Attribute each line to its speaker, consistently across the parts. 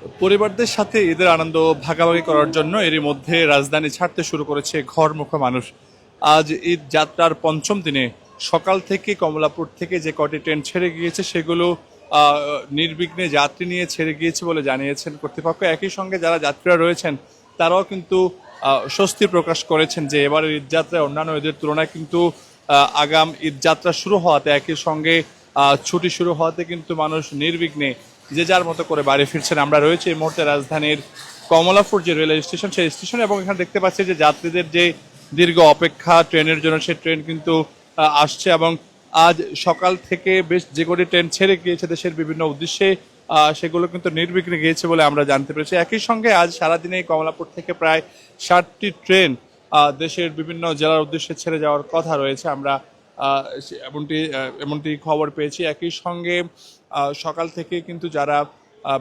Speaker 1: পরিবারদের সাথে ঈদের আনন্দ ভাগাভাগি করার জন্য এরই মধ্যে রাজধানী ছাড়তে শুরু করেছে ঘরমুখো মানুষ। আজ ঈদ যাত্রার পঞ্চম দিনে সকাল থেকে কমলাপুর থেকে যে কটি ট্রেন ছেড়ে গিয়েছে সেগুলো আহ, নির্বিঘ্নে যাত্রী নিয়ে ছেড়ে গিয়েছে বলে জানিয়েছেন কর্তৃপক্ষ। একই সঙ্গে যারা যাত্রীরা রয়েছেন তারাও কিন্তু স্বস্তি প্রকাশ করেছেন যে এবারের ঈদ যাত্রায় অন্যান্য ঈদের তুলনায় কিন্তু আগাম ঈদ যাত্রা শুরু হওয়াতে একই সঙ্গে ছুটি শুরু হওয়াতে কিন্তু মানুষ নির্বিঘ্নে যে যার মতো করে বাড়ি ফিরছেন। আমরা রয়েছে এই মুহূর্তে রাজধানীর কমলাপুর যে রেল স্টেশন সেই স্টেশন, এবং এখানে দেখতে পাচ্ছি যে যাত্রীদের যে দীর্ঘ অপেক্ষা ট্রেনের জন্য সেই ট্রেন কিন্তু আসছে। এবং আজ সকাল থেকে বেশ যে কটি ট্রেন ছেড়ে গিয়েছে দেশের বিভিন্ন উদ্দেশ্যে সেগুলো কিন্তু নির্বিঘ্নে গিয়েছে বলে আমরা জানতে পেরেছি। একই সঙ্গে আজ সারাদিনে কমলাপুর থেকে প্রায় 60টি ট্রেন দেশের বিভিন্ন জেলার উদ্দেশ্যে ছেড়ে যাওয়ার কথা রয়েছে। আমরা এমনটি খবর পেয়েছি। একই সঙ্গে সকাল থেকে কিন্তু যারা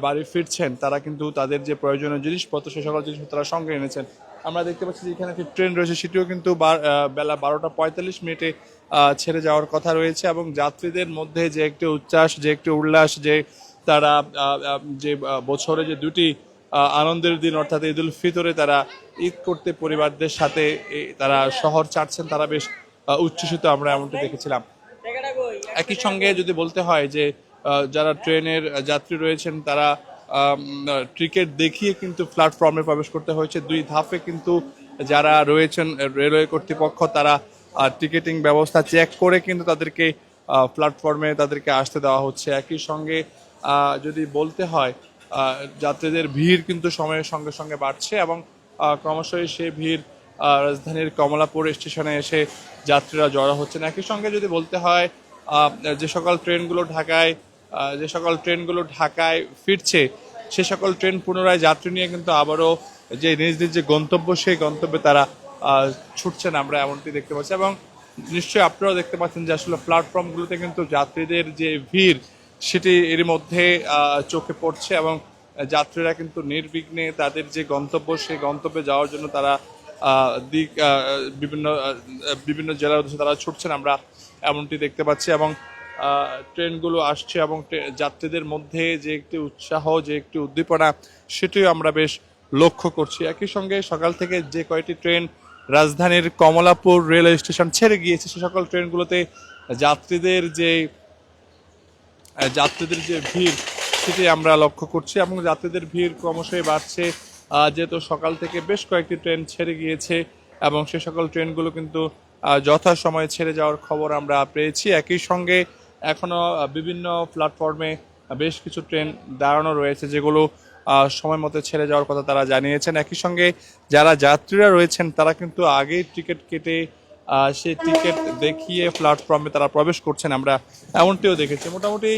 Speaker 1: বাড়ি ফিরছেন তারা কিন্তু তাদের যে প্রয়োজনীয় জিনিসপত্র সে সকল জিনিসপত্র তারা সঙ্গে এনেছেন। আমরা দেখতে পাচ্ছি যে এখানে একটি ট্রেন রয়েছে, সেটিও কিন্তু বেলা 12টা 45 মিনিটে ছেড়ে যাওয়ার কথা রয়েছে। এবং যাত্রীদের মধ্যে যে একটি উচ্ছ্বাস, যে একটি উল্লাস, যে তারা যে বছরে যে দুটি আনন্দের দিন অর্থাৎ ঈদ উল ফিতরে তারা ঈদ করতে পরিবারদের সাথে তারা শহর ছাড়ছেন, তারা বেশ উচ্ছ্বসিত আমরা এমনটি দেখেছিলাম। একই সঙ্গে যদি বলতে হয় যে যারা ট্রেনের যাত্রী রয়েছেন তারা টিকিট দেখিয়ে কিন্তু প্ল্যাটফর্মে প্রবেশ করতে হয়েছে। দুই ধাপে কিন্তু যারা রয়েছেন রেলওয়ে কর্তৃপক্ষ তারা টিকিটিং ব্যবস্থা চেক করে কিন্তু তাদেরকে প্ল্যাটফর্মে তাদেরকে আসতে দেওয়া হচ্ছে। একই সঙ্গে যদি বলতে হয় যাত্রীদের ভিড় কিন্তু সময়ের সঙ্গে সঙ্গে বাড়ছে, এবং ক্রমশই সে ভিড় রাজধানীর কমলাপুর স্টেশনে এসে যাত্রীরা জড়ো হচ্ছেন। একই সঙ্গে যদি বলতে হয় যে সকল ট্রেনগুলো ঢাকায় ফিরছে সে সকল ট্রেন পুনরায় যাত্রী নিয়ে কিন্তু আবারও যে নিজ নিজ যে গন্তব্য সেই গন্তব্যে তারা ছুটছেন, আমরা এমনটি দেখতে পাচ্ছি। এবং নিশ্চয়ই আপনারাও দেখতে পাচ্ছেন যে আসলে প্ল্যাটফর্মগুলোতে কিন্তু যাত্রীদের যে ভিড় সেটি এর মধ্যে চোখে পড়ছে, এবং যাত্রীরা কিন্তু নির্বিঘ্নে তাদের যে গন্তব্য সেই গন্তব্যে যাওয়ার জন্য তারা বিভিন্ন বিভিন্ন জেলার উদ্দেশ্যে তারা ছুটছেন, আমরা এমনটি দেখতে পাচ্ছি। এবং ট্রেনগুলো আসছে এবং যাত্রীদের মধ্যে যে একটি উৎসাহ, যে একটি উদ্দীপনা সেটিও আমরা বেশ লক্ষ্য করছি। একই সঙ্গে সকাল থেকে যে কয়টি ট্রেন রাজধানীর কমলাপুর রেল স্টেশন ছেড়ে গিয়েছে সে সকল ট্রেনগুলোতে যাত্রীদের যে ভিড় সেটি আমরা লক্ষ্য করছি, এবং যাত্রীদের ভিড় ক্রমশই বাড়ছে। যেহেতু সকাল থেকে বেশ কয়েকটি ট্রেন ছেড়ে গিয়েছে এবং সে সকল ট্রেনগুলো কিন্তু যথাসময়ে ছেড়ে যাওয়ার খবর আমরা পেয়েছি। একই সঙ্গে এখনো বিভিন্ন প্ল্যাটফর্মে বেশ কিছু ট্রেন দাঁড়ানো রয়েছে যেগুলো সময় মতো ছেড়ে যাওয়ার কথা তারা জানিয়েছেন। একই সঙ্গে যারা যাত্রীরা রয়েছেন তারা কিন্তু আগেই টিকিট কেটে সেই টিকিট দেখিয়ে প্ল্যাটফর্মে তারা প্রবেশ করছেন, আমরা এমনটিও দেখেছি। মোটামুটি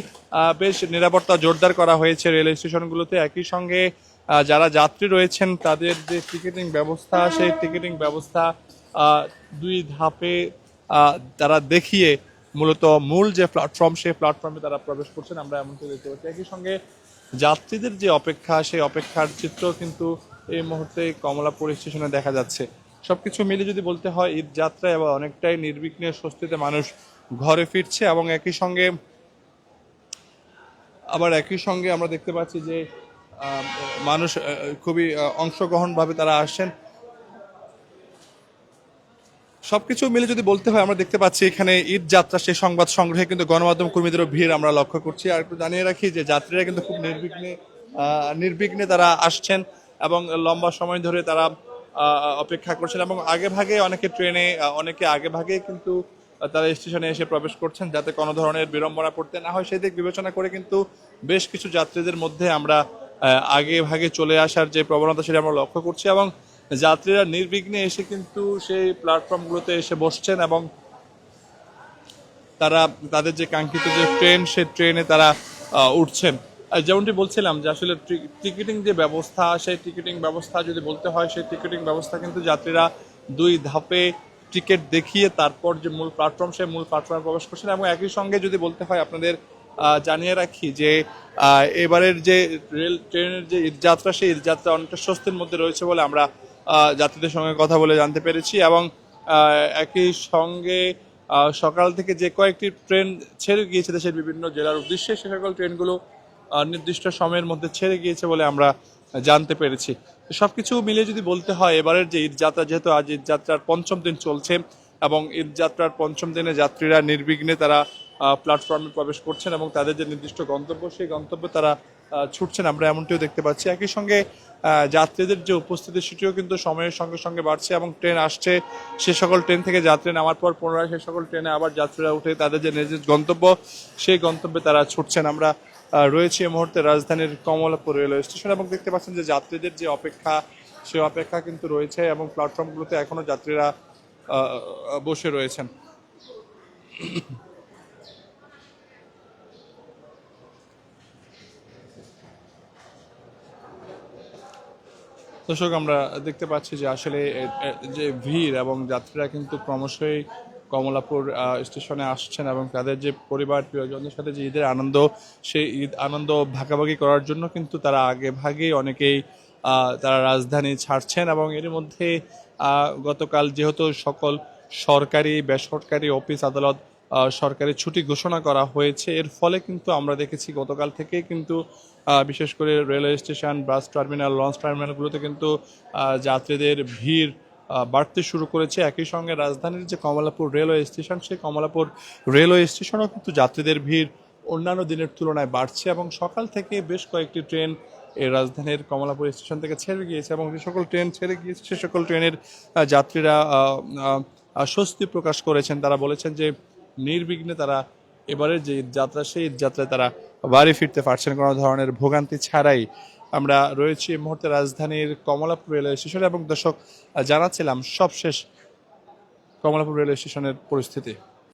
Speaker 1: বেশ নিরাপত্তা জোরদার করা হয়েছে রেল স্টেশনগুলোতে। একই সঙ্গে যারা যাত্রী রয়েছেন তাদের যে টিকিটিং ব্যবস্থা সেই টিকিটিং ব্যবস্থা দুই ধাপে তারা দেখিয়ে মূলত মূল যে প্ল্যাটফর্ম সেই প্ল্যাটফর্মে তারা প্রবেশ করছেন, আমরা এমনটি দেখতে পাচ্ছি। একই সঙ্গে যাত্রীদের যে অপেক্ষা সেই অপেক্ষার চিত্র কিন্তু এই মুহূর্তে কমলাপুর স্টেশনে দেখা যাচ্ছে। সবকিছু মিলে যদি বলতে হয় ঈদ যাত্রায় এবার অনেকটাই নির্বিঘ্নে স্বস্তিতে মানুষ ঘরে ফিরছে, এবং একই সঙ্গে আমরা দেখতে পাচ্ছি যে মানুষ খুবই অংশগ্রহণভাবে তারা আসছেন। সবকিছু মিলে যদি বলতে হয় আমরা দেখতে পাচ্ছি এখানে ঈদ যাত্রা সেই সংবাদ সংগ্রহে কিন্তু গণমাধ্যম কর্মীদেরও ভিড় আমরা লক্ষ্য করছি। আর একটু জানিয়ে রাখি যে যাত্রীরা কিন্তু খুব নির্বিঘ্নে তারা আসছেন এবং লম্বা সময় ধরে তারা অপেক্ষা করছেন, এবং অনেকে আগে ভাগে কিন্তু তারা স্টেশনে এসে প্রবেশ করছেন যাতে কোনো ধরনের বিড়ম্বনা পড়তে না হয় সেই দিক বিবেচনা করে কিন্তু বেশ কিছু যাত্রীদের মধ্যে আমরা আগে ভাগে চলে আসার যে প্রবণতা সেটা আমরা লক্ষ্য করছি, এবং যাত্রীরা নির্বিঘ্নে এসে কিন্তু সেই প্ল্যাটফর্মগুলোতে এসে বসছেন এবং তারা তাদের যে কাঙ্ক্ষিত যে ট্রেন সেই ট্রেনে তারা উঠছেন। যেমনটি বলছিলাম যে আসলে টিকিটিং যে ব্যবস্থা সেই টিকিটিং ব্যবস্থা যদি বলতে হয় সেই টিকিটিং ব্যবস্থা কিন্তু যাত্রীরা দুই ধাপে টিকিট দেখিয়ে তারপর যে মূল প্ল্যাটফর্ম সেই মূল প্ল্যাটফর্মে প্রবেশ করছেন। এবং একই সঙ্গে যদি বলতে হয় আপনাদের জানিয়ে রাখি যে এবারের যে রেল ট্রেনের যে ঈদযাত্রা সেই ঈদযাত্রা অনেকটা স্বস্তির মধ্যে রয়েছে বলে আমরা যাত্রীদের সঙ্গে কথা বলে জানতে পেরেছি। এবং একই সঙ্গে সকাল থেকে যে কয়েকটি ট্রেন ছেড়ে গিয়েছে দেশের বিভিন্ন জেলার উদ্দেশ্যে সে সকল ট্রেনগুলো নির্দিষ্ট সময়ের মধ্যে ছেড়ে গিয়েছে বলে আমরা জানতে পেরেছি। সবকিছু মিলিয়ে যদি বলতে হয়, এবারের যে ঈদ যাত্রা, যেহেতু আজ ঈদ যাত্রার পঞ্চম দিন চলছে এবং ঈদ যাত্রার পঞ্চম দিনে যাত্রীরা নির্বিঘ্নে তারা প্ল্যাটফর্মে প্রবেশ করছেন এবং তাদের যে নির্দিষ্ট গন্তব্য, সেই গন্তব্যে তারা ছুটছেন, আমরা এমনটিও দেখতে পাচ্ছি। একই সঙ্গে যাত্রীদের যে উপস্থিতি সেটিও কিন্তু সময়ের সঙ্গে সঙ্গে বাড়ছে এবং ট্রেন আসছে, সে সকল ট্রেন থেকে যাত্রী নামার পর পুনরায় সে সকল ট্রেনে আবার যাত্রীরা উঠে তাদের যে নিজের গন্তব্য, সেই গন্তব্যে তারা ছুটছেন। আমরা রয়েছে এই মুহূর্তে রাজধানীর কমলাপুর রেলওয়ে স্টেশন এবং দেখতে পাচ্ছেন যে যাত্রীদের যে অপেক্ষা, সে অপেক্ষা কিন্তু রয়েছে এবং প্ল্যাটফর্মগুলোতে এখনো যাত্রীরা বসে রয়েছেন। দর্শক, আমরা দেখতে পাচ্ছি যে আসলে যে ভিড় এবং যাত্রীরা কিন্তু ক্রমশই কমলাপুর স্টেশনে আসছেন এবং তাদের যে পরিবার প্রিয়জনদের সাথে যে ঈদের আনন্দ, সেই ঈদ আনন্দ ভাগাভাগি করার জন্য কিন্তু তারা আগে ভাগেই অনেকেই তারা রাজধানী ছাড়ছেন এবং এর মধ্যে গতকাল যেহেতু সকল সরকারি বেসরকারি অফিস আদালত সরকারি ছুটি ঘোষণা করা হয়েছে, এর ফলে কিন্তু আমরা দেখেছি গতকাল থেকেই কিন্তু বিশেষ করে railway station, bus terminal, launch টার্মিনালগুলোতে কিন্তু যাত্রীদের ভিড় বাড়তে শুরু করেছে। একই সঙ্গে রাজধানীর যে কমলাপুর রেলওয়ে স্টেশন, সেই কমলাপুর রেলওয়ে স্টেশনেও কিন্তু যাত্রীদের ভিড় অন্যান্য দিনের তুলনায় বাড়ছে এবং সকাল থেকে বেশ কয়েকটি ট্রেন এই রাজধানীর কমলাপুর স্টেশন থেকে ছেড়ে গিয়েছে এবং যে সকল ট্রেন ছেড়ে গিয়েছে সে সকল ট্রেনের যাত্রীরা স্বস্তি প্রকাশ করেছেন। তারা বলেছেন যে নির্বিঘ্নে তারা এবারের যে যাত্রা, সেই যাত্রায় তারা বাড়ি ফিরতে পারছেন কোনো ধরনের ভোগান্তি ছাড়াই। আমরা রয়েছি এই মুহূর্তে রাজধানীর কমলাপুর রেলওয়ে স্টেশনে এবং দর্শক, জানাচ্ছিলাম সবশেষ কমলাপুর রেলওয়ে স্টেশনের পরিস্থিতি।